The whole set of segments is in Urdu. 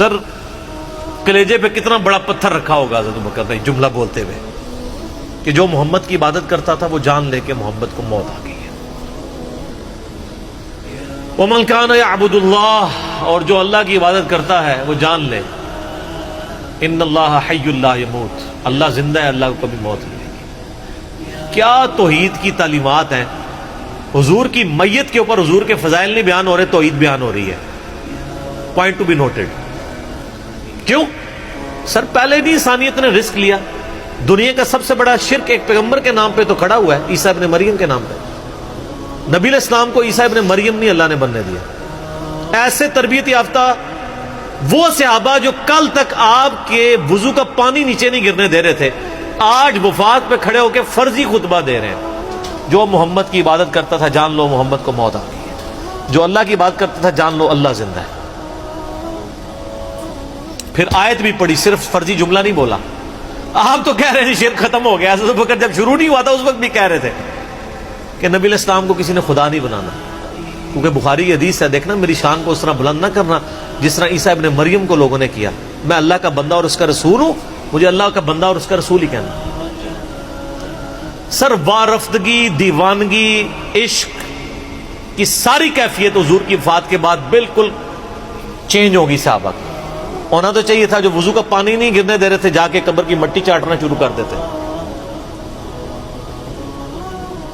سر کلیجے پہ کتنا بڑا پتھر رکھا ہوگا حضرت ابوبکر نے جملہ بولتے ہوئے کہ جو محمد کی عبادت کرتا تھا وہ جان لے کہ محمد کو موت آ گئی ہے. وَمَنْ كَانَ يَعْبُدُ اللَّهَ، اور جو اللہ کی عبادت کرتا ہے وہ جان لے ان اللہ حی لا یموت، اللہ زندہ ہے، اللہ کو کبھی موت نہیں آئے گی. کیا توحید کی تعلیمات ہیں. حضور کی میت کے اوپر حضور کے فضائل نہیں بیان ہو رہے، توحید بیان ہو رہی ہے. Point to be noted. کیوں؟ سر پہلے بھی انسانیت نے رسک لیا. دنیا کا سب سے بڑا شرک ایک پیغمبر کے نام پہ تو کھڑا ہوا ہے، عیسیٰ ابن مریم کے نام پہ. نبی علیہ السلام کو عیسیٰ ابن مریم نہیں اللہ نے بننے دیا. ایسے تربیت یافتہ وہ صحابہ جو کل تک آپ کے وضو کا پانی نیچے نہیں گرنے دے رہے تھے، آج وفات پہ کھڑے ہو کے فرضی خطبہ دے رہے ہیں. جو محمد کی عبادت کرتا تھا جان لو محمد کو موت آ گئی ہے، جو اللہ کی عبادت کرتا تھا جان لو اللہ زندہ ہے. پھر آیت بھی پڑھی، صرف فرضی جملہ نہیں بولا. آپ تو کہہ رہے ہیں شرک ختم ہو گیا. حضرت ابوبکر جب شروع نہیں ہوا تھا اس وقت بھی کہہ رہے تھے کہ نبی علیہ السلام کو کسی نے خدا نہیں بنانا، کیونکہ بخاری کی حدیث ہے، دیکھنا میری شان کو اس طرح بلند نہ کرنا جس طرح عیسیٰ ابن مریم کو لوگوں نے کیا. میں اللہ کا بندہ اور اس کا رسول ہوں، مجھے اللہ کا بندہ اور اس کا رسول ہی کہنا. سر وارفتگی، دیوانگی، عشق کی ساری کیفیت حضور کی وفات کے بعد بالکل چینج ہوگی. صحابہ کی ہونا تو چاہیے تھا جو وضو کا پانی نہیں گرنے دے رہے تھے جا کے قبر کی مٹی چاٹنا شروع کر دیتے.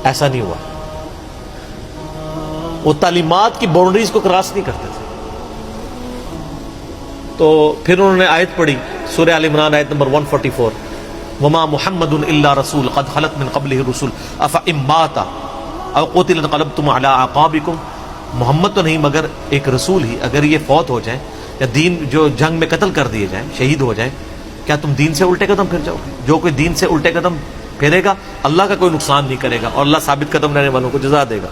ایسا نہیں ہوا. وہ تعلیمات کی باؤنڈریز کو کراس نہیں کرتے تھے. تو پھر انہوں نے آیت پڑھی سورہ آل عمران آیت نمبر 144، وما محمد الا رسول قد خلت من قبلہ الرسل افإن مات او قتل انقلبتم علی اعقابکم. محمد تو نہیں مگر ایک رسول ہی، اگر یہ فوت ہو جائیں یا دین جو جنگ میں قتل کر دیے جائیں، شہید ہو جائیں، کیا تم دین سے الٹے قدم پھر جاؤ گے؟ جو کوئی دین سے الٹے قدم پھیرے گا اللہ کا کوئی نقصان نہیں کرے گا اور اللہ ثابت قدم رہنے والوں کو جزا دے گا.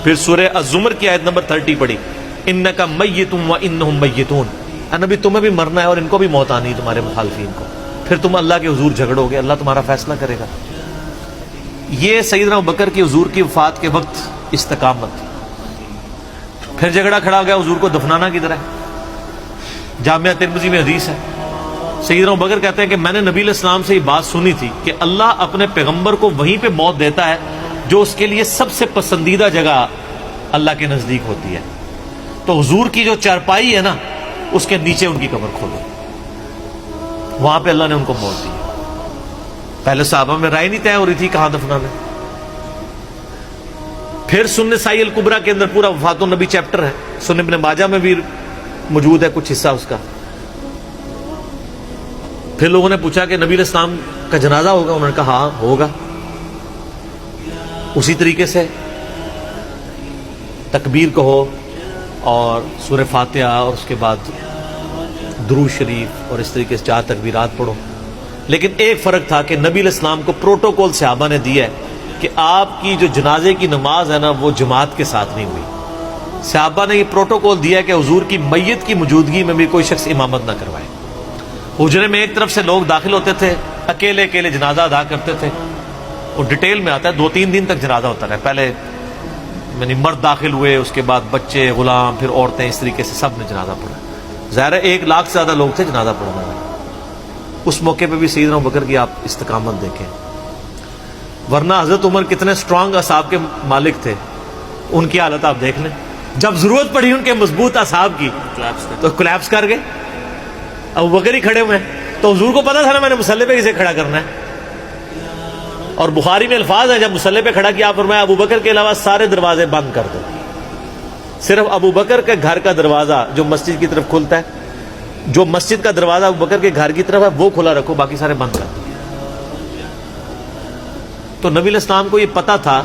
پھر سورہ الزمر کی آیت نمبر 30 پڑھی، انک میت وانہم میتون. نبی تمہیں بھی مرنا ہے اور ان کو بھی موت آنی ہے تمہارے مخالفین کو. پھر تم اللہ کے حضور جھگڑو گے، اللہ تمہارا فیصلہ کرے گا. یہ سیدنا ابوبکر کی حضور کی وفات کے وقت استقامت. پھر جھگڑا کھڑا ہو گیا حضور کو دفنانا کدھر ہے. جامعہ ترمذی میں حدیث ہے، سیدنا ابوبکر کہتے ہیں کہ میں نے نبی علیہ السلام سے یہ بات سنی تھی کہ اللہ اپنے پیغمبر کو وہیں پہ موت دیتا ہے جو اس کے لیے سب سے پسندیدہ جگہ اللہ کے نزدیک ہوتی ہے. تو حضور کی جو چارپائی ہے نا اس کے نیچے ان کی قبر کھولو، وہاں پہ اللہ نے ان کو موت دی. پہلے صحابہ میں رائے نہیں طے ہو رہی تھی کہاں دفنانا. پھر سنن نسائی الکبریٰ کے اندر پورا وفات النبی چیپٹر ہے، سنن ابن ماجہ میں بھی موجود ہے کچھ حصہ اس کا. پھر لوگوں نے پوچھا کہ نبی علیہ السلام کا جنازہ ہوگا؟ انہوں نے کہا ہاں ہوگا. اسی طریقے سے تکبیر کہو اور سورہ فاتحہ اور اس کے بعد درود شریف اور اس طریقے سے 4 تکبیرات پڑھو. لیکن ایک فرق تھا کہ نبی علیہ السلام کو پروٹوکول صحابہ نے دیا ہے کہ آپ کی جو جنازے کی نماز ہے نا وہ جماعت کے ساتھ نہیں ہوئی. صحابہ نے یہ پروٹوکول دیا کہ حضور کی میت کی موجودگی میں بھی کوئی شخص امامت نہ کروائے. حجرے میں ایک طرف سے لوگ داخل ہوتے تھے، اکیلے اکیلے جنازہ ادا کرتے تھے. اور ڈیٹیل میں آتا ہے 2-3 دن تک جنازہ ہوتا رہا. پہلے یعنی مرد داخل ہوئے، اس کے بعد بچے، غلام، پھر عورتیں، اس طریقے سے سب نے جنازہ پڑھا. ظاہر ہے 1 لاکھ سے زیادہ لوگ تھے جنازہ پڑھنے والے. اس موقع پہ بھی سیدنا ابوبکر کی آپ استقامت دیکھیں. ورنہ حضرت عمر کتنے سٹرانگ اعصاب کے مالک تھے، ان کی حالت آپ دیکھ لیں. جب ضرورت پڑی ان کے مضبوط اعصاب کی تو کولیپس کر گئے. ابوبکر ہی کھڑے ہوئے ہیں تو حضور کو پتا تھا نا میں نے مصلی پہ کسے کھڑا کرنا ہے. اور بخاری میں الفاظ ہیں جب مصلی پہ کھڑا کیا آپ فرمایا ابوبکر کے علاوہ سارے دروازے بند کر دو، صرف ابوبکر کے گھر کا دروازہ جو مسجد کی طرف کھلتا ہے، جو مسجد کا دروازہ ابوبکر کے گھر کی طرف ہے وہ کھلا رکھو، باقی سارے بند کر دو. تو نبی علیہ السلام کو یہ پتا تھا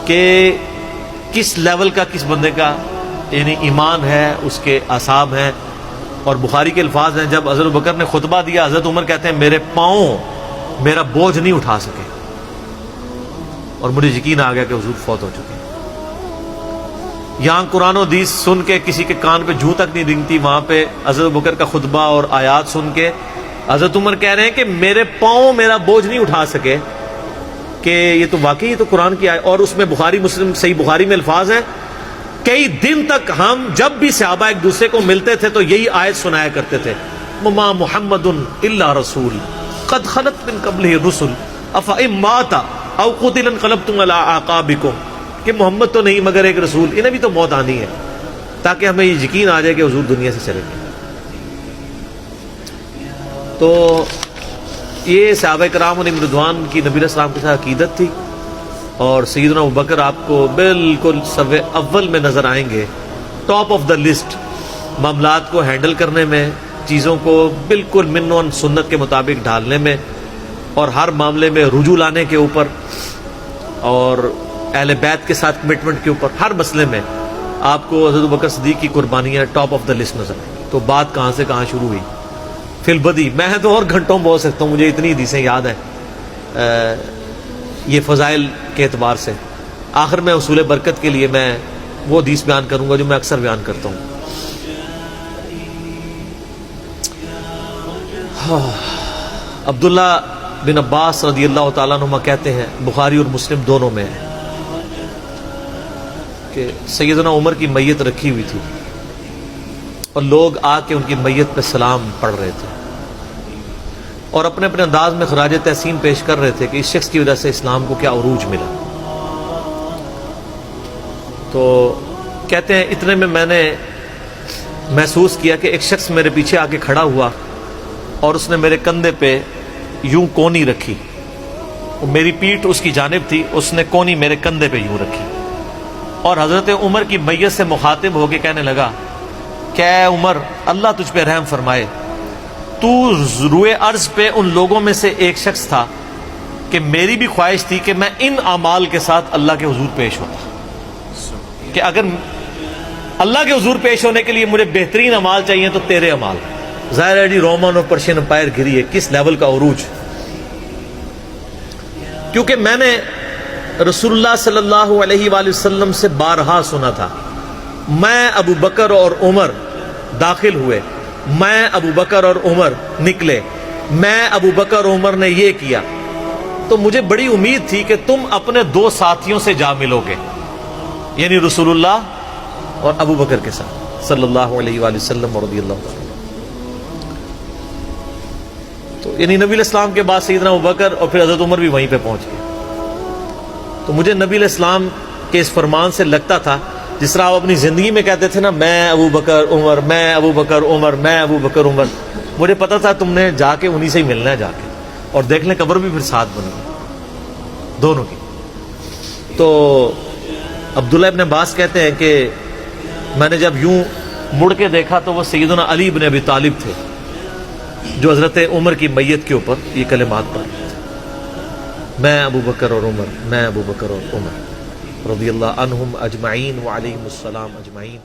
کہ کس لیول کا کس بندے کا یعنی ایمان ہے، اس کے اعصاب ہیں. اور بخاری کے الفاظ ہیں جب حضرت ابوبکر نے خطبہ دیا، حضرت عمر کہتے ہیں میرے پاؤں میرا بوجھ نہیں اٹھا سکے اور مجھے یقین آ گیا کہ حضور فوت ہو چکے. یہاں قرآن و حدیث سن کے کسی کے کان پہ جوں تک نہیں رنگتی، وہاں پہ حضرت ابوبکر کا خطبہ اور آیات سن کے حضرت عمر کہہ رہے ہیں کہ میرے پاؤں میرا بوجھ نہیں اٹھا سکے. کہ یہ تو واقعی یہ تو قرآن کی آیت. اور اس میں بخاری مسلم صحیح بخاری میں الفاظ ہیں کئی دن تک ہم جب بھی صحابہ ایک دوسرے کو ملتے تھے تو یہی آیت سنایا کرتے تھے، وما محمد الا رسول قد خلت من قبلہ الرسل افئن مات او قتل انقلبتم علی اعقابکم، کہ محمد تو نہیں مگر ایک رسول، انہیں بھی تو موت آنی ہے، تاکہ ہمیں یہ یقین آ جائے کہ حضور دنیا سے چلے گئے۔ تو یہ صحابہ کرام علیہم رضوان کی نبی علیہ السلام کے ساتھ عقیدت تھی، اور سیدنا ابوبکر آپ کو بالکل صف اول میں نظر آئیں گے، ٹاپ آف دا لسٹ، معاملات کو ہینڈل کرنے میں، چیزوں کو بالکل من و سنت کے مطابق ڈھالنے میں، اور ہر معاملے میں رجوع لانے کے اوپر، اور اہل بیت کے ساتھ کمٹمنٹ کے اوپر، ہر مسئلے میں آپ کو حضرت ابوبکر صدیق کی قربانیاں ٹاپ آف دا لسٹ نظر آئیں۔ تو بات کہاں سے کہاں شروع ہوئی، فی البدی میں تو اور گھنٹوں بول سکتا ہوں، مجھے اتنی حدیثیں یاد ہیں یہ فضائل کے اعتبار سے۔ آخر میں اصول برکت کے لیے میں وہ حدیث بیان کروں گا جو میں اکثر بیان کرتا ہوں۔ عبداللہ بن عباس رضی اللہ تعالیٰ عنہما کہتے ہیں، بخاری اور مسلم دونوں میں ہے، کہ سیدنا عمر کی میت رکھی ہوئی تھی اور لوگ آ کے ان کی میت پہ سلام پڑھ رہے تھے اور اپنے اپنے انداز میں خراج تحسین پیش کر رہے تھے کہ اس شخص کی وجہ سے اسلام کو کیا عروج ملا۔ تو کہتے ہیں اتنے میں میں نے محسوس کیا کہ ایک شخص میرے پیچھے آ کے کھڑا ہوا اور اس نے میرے کندھے پہ یوں کونی رکھی، میری پیٹھ اس کی جانب تھی، اس نے کونی میرے کندھے پہ یوں رکھی، اور حضرت عمر کی میت سے مخاطب ہو کے کہنے لگا کہ اے عمر، اللہ تجھ پہ رحم فرمائے، تو روئے ارض پہ ان لوگوں میں سے ایک شخص تھا کہ میری بھی خواہش تھی کہ میں ان اعمال کے ساتھ اللہ کے حضور پیش ہوتا، کہ اگر اللہ کے حضور پیش ہونے کے لیے مجھے بہترین اعمال چاہیے تو تیرے اعمال۔ ظاہر ہے جی رومن اور پرشین امپائر گری ہے، کس لیول کا عروج، کیونکہ میں نے رسول اللہ صلی اللہ علیہ وآلہ وسلم سے بارہا سنا تھا، میں ابو بکر اور عمر داخل ہوئے، میں ابو بکر اور عمر نکلے، میں ابو بکر اور عمر نے یہ کیا، تو مجھے بڑی امید تھی کہ تم اپنے دو ساتھیوں سے جا ملو گے، یعنی رسول اللہ اور ابو بکر کے ساتھ صلی اللہ علیہ وآلہ وسلم رضی اللہ عنہ۔ تو یعنی نبی علیہ السلام کے بعد سیدنا ابو بکر اور پھر حضرت عمر بھی وہیں پہ پہنچ گئے۔ تو مجھے نبی علیہ السلام کے اس فرمان سے لگتا تھا جس طرح آپ اپنی زندگی میں کہتے تھے نا، میں ابو بکر عمر، میں ابو بکر عمر، میں ابو بکر عمر، مجھے پتا تھا تم نے جا کے انہی سے ہی ملنا ہے جا کے، اور دیکھ لیں قبر بھی پھر ساتھ بنی دونوں کی۔ تو عبداللہ ابن عباس کہتے ہیں کہ میں نے جب یوں مڑ کے دیکھا تو وہ سیدنا علی بن ابی طالب تھے جو حضرت عمر کی میت کے اوپر یہ کلمات پڑھ رہے تھے، میں ابو بکر اور عمر، میں ابو بکر اور عمر رضی اللہ عنہم اجمعین وعلیہم السلام اجمعین۔